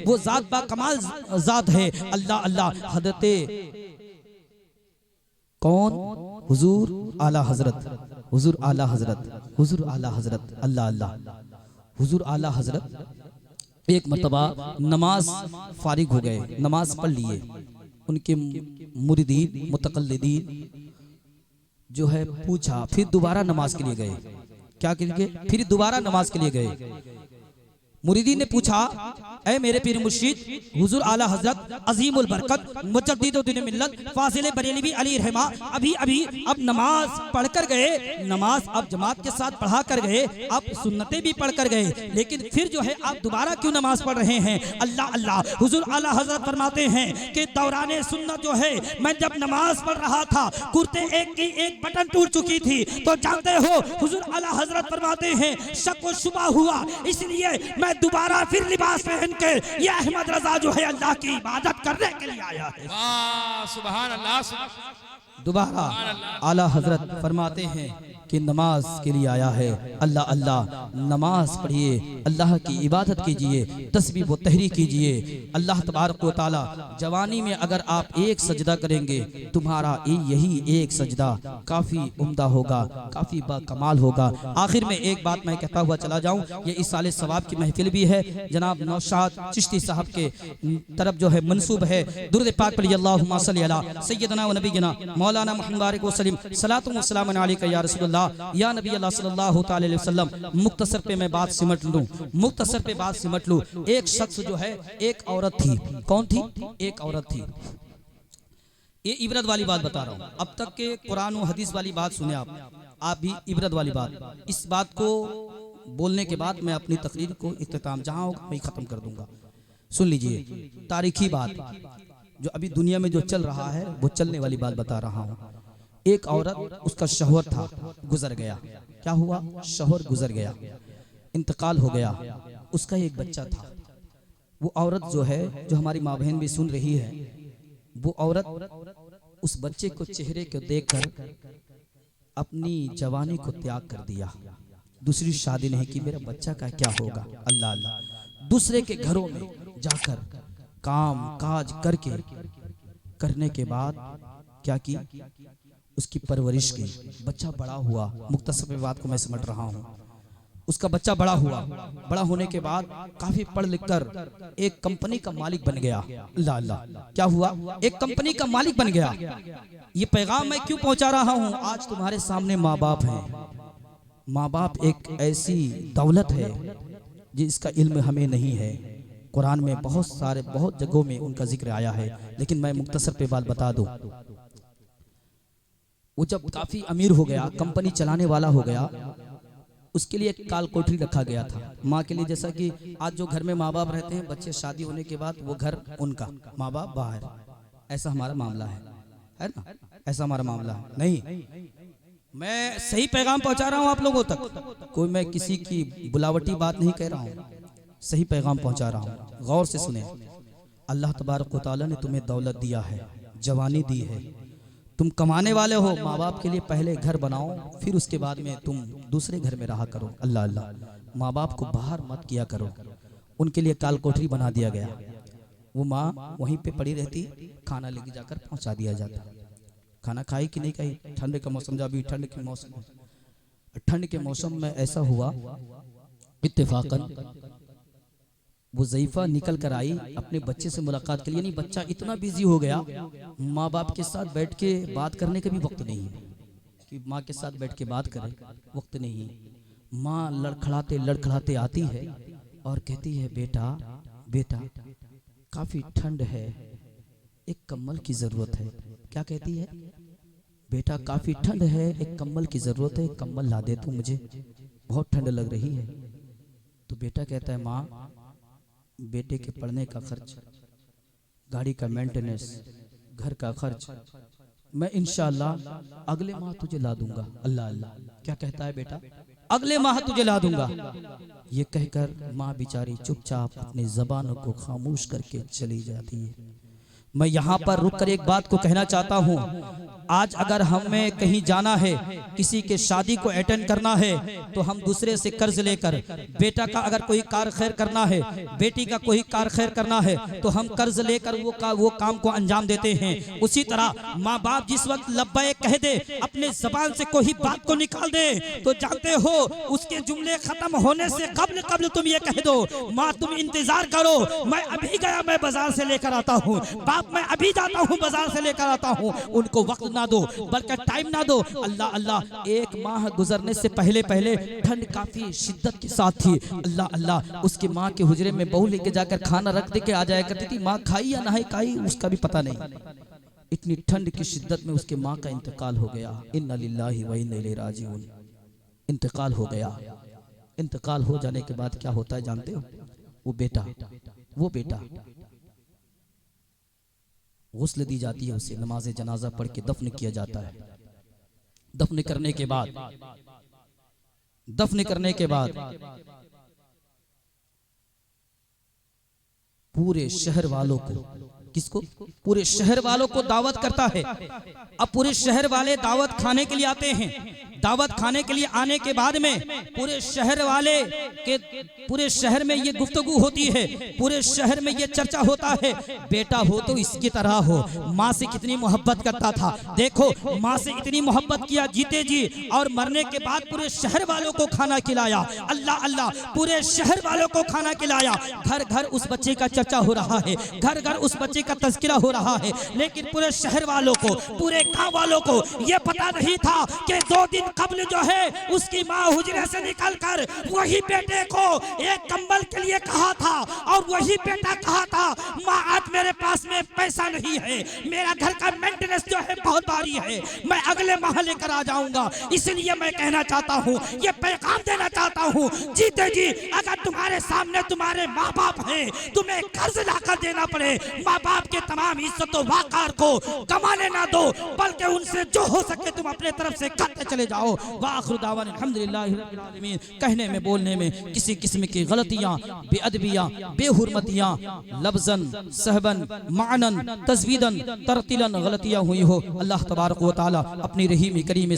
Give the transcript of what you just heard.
वो जात बा कमाल जात है। अल्लाह अल्लाह। हजरते कौन? हुजूर आला हजरत, हुजूर आला हजरत, हुजूर आला हजरत। अल्लाह अल्लाह। हुजूर आला हजरत एक मर्तबा नमाज फारिग हो गए, नमाज पढ़ लिए। उनके मुरीदीन मुतकल्लिदीन जो है पूछा, फिर दोबारा नमाज के लिए गए। क्या के लिए? फिर दोबारा नमाज के लिए गए। मुरीदी ने पूछा, ऐ मेरे पीर मुर्शिद हुजूर आला हजरत अजीमुल बरकत मुजद्दिदुद्दीन मिल्लत फाजिल बरेलवी अली रहमा अभी अभी अब नमाज पढ़कर गए, नमाज अब जमात के साथ पढ़ा कर गए, अब सुन्नतें भी पढ़ कर गए, लेकिन फिर जो है आप दोबारा क्यों नमाज पढ़ रहे हैं? अल्लाह अल्लाह। हुजूर आला हजरत फरमाते हैं कि दौराने सुन्नत जो है, मैं जब नमाज पढ़ रहा था कुर्ते एक की एक बटन टूट चुकी थी, तो जानते हो हुजूर आला हजरत फरमाते हैं शक व शुबा हुआ, इसलिए मैं दोबारा फिर लिबास पहन के ये अहमद रजा जो है अल्लाह की इबादत करने के लिए आया है। वाह सुभान अल्लाह। दोबारा आला हजरत फरमाते हैं कि नमाज के लिए आया है। अल्लाह अल्लाह। नमाज पढ़िए, अल्लाह की इबादत कीजिए, तस्बीह व तहरीक कीजिए। अल्लाह तबारक व तआला जवानी में अगर आप एक सजदा करेंगे, तुम्हारा यही एक सजदा काफ़ी उम्दा होगा, काफ़ी बाकमाल होगा। आखिर में एक बात मैं कहता हुआ चला जाऊँ, ये इस साल सवाब की महफिल भी है। जनाब नौशाद चिश्ती साहब के तरफ जो है मंसूब है। दुरूद पाक पढ़िए, अल्लाहुम्मा सल्ली अला सय्यदना व नबीना मौलाना मुहम्मद व सल्लिम सलातु व सलाम अलैका या रसूलल्लाह या नबी अल्लाह सल्लल्लाहु तआला अलैहि वसल्लम। मुख्तसर पे मैं बात सिमट लूं, मुख्तसर पे बात सिमट लूं। एक शख्स जो है, एक औरत थी। कौन थी? एक औरत थी। ये इबरत वाली बात बता रहा हूं। अब तक के कुरान और हदीस वाली बात सुने आप भी इबरत वाली बात। इस बात को बोलने के बाद मैं अपनी तकरीर को इख्तिताम जहां होगा मैं खत्म कर दूंगा। सुन लीजिए, तारीखी बात जो अभी दुनिया में जो चल रहा है वो चलने वाली बात बता रहा हूं। एक औरत, उसका शौहर था, गुजर गया। क्या हुआ? शौहर गुजर गया, इंतकाल हो गया। उसका एक बच्चा था। वो औरत जो है, जो हमारी माँ बहन भी सुन रही है, वो औरत उस बच्चे को चेहरे को देखकर अपनी जवानी को त्याग कर दिया। दूसरी शादी नहीं की, मेरा बच्चा का क्या होगा? अल्लाह अल्लाह। दूसरे के घरों में जाकर काम काज करने के बाद क्या की? उसकी परवरिश की। बच्चा बड़ा हुआ। मुख्तसर बात को मैं समझ रहा हूँ। उसका बच्चा बड़ा हुआ। बड़ा होने के बाद काफी पढ़ लिख कर एक कंपनी का मालिक बन गया। अल्लाह अल्लाह। क्या हुआ? एक कंपनी का मालिक बन गया। ये पैगाम मैं क्यों पहुंचा रहा हूँ? आज तुम्हारे सामने माँ बाप हैं। माँ बाप एक ऐसी दौलत है जिसका इल्म हमें नहीं है। कुरान में बहुत जगहों में उनका जिक्र आया है, लेकिन मैं मुख्तसर पे बात बता दूं। वो जब काफी अमीर हो गया, कंपनी चलाने वाला हो गया, उसके लिए एक काल कोठरी रखा गया था माँ के लिए। जैसा कि आज जो घर में माँ बाप रहते हैं, बच्चे शादी होने के बाद वो घर उनका, माँ बाप बाहर, ऐसा हमारा मामला है ना? ऐसा हमारा मामला है नहीं। मैं सही पैगाम पहुंचा रहा हूं आप लोगों तक। कोई मैं किसी की बुलावटी बात नहीं कह रहा हूं, सही पैगाम पहुंचा रहा हूं। गौर से सुने। अल्लाह तबारक व तआला ने तुम्हें दौलत दिया है, जवानी दी है, तुम कमाने वाले हो। माँ बाप के लिए पहले घर बनाओ, फिर उसके बाद में तुम दूसरे घर में रहा करो। अल्लाह अल्लाह। माँ बाप को बाहर मत किया करो। उनके लिए काल कोठरी बना दिया गया। वो माँ वहीं पे पड़ी रहती, खाना लेके जाकर पहुंचा दिया जाता। खाना खाई कि नहीं खाई? ठंड का मौसम, जब अभी ठंड के मौसम, ठंड के मौसम में ऐसा हुआ, इत्तेफाकन वो ज़ईफ़ा निकल कर आई अपने बच्चे से मुलाकात के लिए। नहीं, बच्चा इतना बिजी हो गया, माँ बाप के साथ बैठ के बात करने का भी वक्त नहीं है कि माँ के साथ बैठ के बात करें, वक्त नहीं है। माँ लड़खड़ाते आती है और कहती है, बेटा बेटा काफ़ी ठंड है, एक कम्बल की ज़रूरत है। क्या कहती है? बेटा काफ़ी ठंड है, एक कम्बल की ज़रूरत है, एक कम्बल ला दे तू, मुझे बहुत ठंड लग रही है। तो बेटा कहता है, माँ बेटे के पढ़ने का खर्च, गाड़ी का मेंटेनेंस, घर का खर्च मैं इंशाअल्लाह अगले माह तुझे ला दूंगा। अल्लाह अल्लाह। क्या कहता है बेटा? अगले माह तुझे ला दूंगा। ये कहकर माँ बेचारी चुपचाप अपनी ज़बानों को खामोश करके चली जाती है। मैं यहाँ पर रुक कर एक बात को कहना चाहता हूँ, आज अगर हमें कहीं जाना है, किसी के शादी को अटेंड करना है, तो हम दूसरे से कर्ज लेकर, बेटा का अगर कोई कार खैर करना है, बेटी का कोई कार खैर करना है, तो हम कर्ज लेकर वो काम को अंजाम देते हैं। उसी तरह माँ बाप जिस वक्त लब्बैक कह दे, अपने जबान से कोई बात को निकाल दे, तो जानते हो उसके जुमले खत्म होने से कब्ल तुम ये कह दो, माँ तुम इंतजार करो, मैं अभी गया, मैं बाजार से लेकर आता हूँ, बाप मैं अभी जाता हूँ बाजार से लेकर आता हूँ। उनको वक्त ना दो, बल्कि टाइम ना दो। अल्लाह अल्लाह, एक माह गुजरने से पहले ठंड काफी शिद्दत के साथ थी। अल्लाह अल्लाह, उसकी माँ के हुजरे में बहू लेके जाकर खाना रख दे के आ जाया करती थी। माँ खाई या नहीं खाई उसका भी पता नहीं। इतनी ठंड की शिद्दत में उसके माँ का इंतकाल हो गया। इन्ना लिल्लाहि व इन्ना इलैहि राजिऊन। इंतकाल हो गया। इंतकाल हो जाने के बाद क्या होता है जानते हो? वो बेटा गुस्ल दी जाती है, उसे नमाज जनाजा पढ़ के दफन किया जाता है। दफन करने के बाद पूरे शहर वालों को, किसको? पूरे शहर वालों को दावत करता है। अब पूरे शहर वाले दावत खाने के लिए आते हैं। दावत खाने के लिए आने के बाद में पूरे शहर में ये गुफ्तगू होती है, पूरे शहर में ये चर्चा होता है, बेटा हो तो इसकी तरह हो, माँ से कितनी मोहब्बत करता था, देखो माँ से इतनी मोहब्बत किया जीते जी, और मरने के बाद पूरे शहर वालों को खाना खिलाया। अल्लाह अल्लाह, पूरे शहर वालों को खाना खिलाया। घर घर उस बच्चे का चर्चा हो रहा है, घर घर उस बच्चे का तज़किरा हो रहा है, लेकिन पूरे शहर वालों को, पूरे गांव वालों को ये पता नहीं था कि 2 दिन कबल जो है उसकी माँ हुजरे से निकलकर वही बेटे को एक कंबल के लिए कहा था, और वही बेटा कहा था, माँ आज मेरे पास में पैसा नहीं है, मेरा घर का मेंटेनेंस जो है बहुत भारी है, मैं अगले माह लेकर आ जाऊंगा। इसलिए मैं कहना चाहता हूँ, ये पैगाम देना चाहता हूँ, जीते जी अगर तुम्हारे सामने तुम्हारे माँ बाप हैं, तुम्हें कर्ज लाकर देना पड़े, माँ बाप के तमाम इज्जत व वक़ार को कमाने ना दो, बल्कि उनसे जो हो सके तुम अपने तरफ से करते चले जाओ। वाखिर दावाना अल्हम्दुलिल्लाहि रब्बिल आलमीन। कहने में बोलने में किसी किस्म की गलतियां, बेअदबियां, बेहुरमतियां, लफ्ज़न, सहबन, मानन, तज़वीदन, तरतीलन गलतियां हुई हो, अल्लाह तबारक व तआला अपनी रहीमी करीम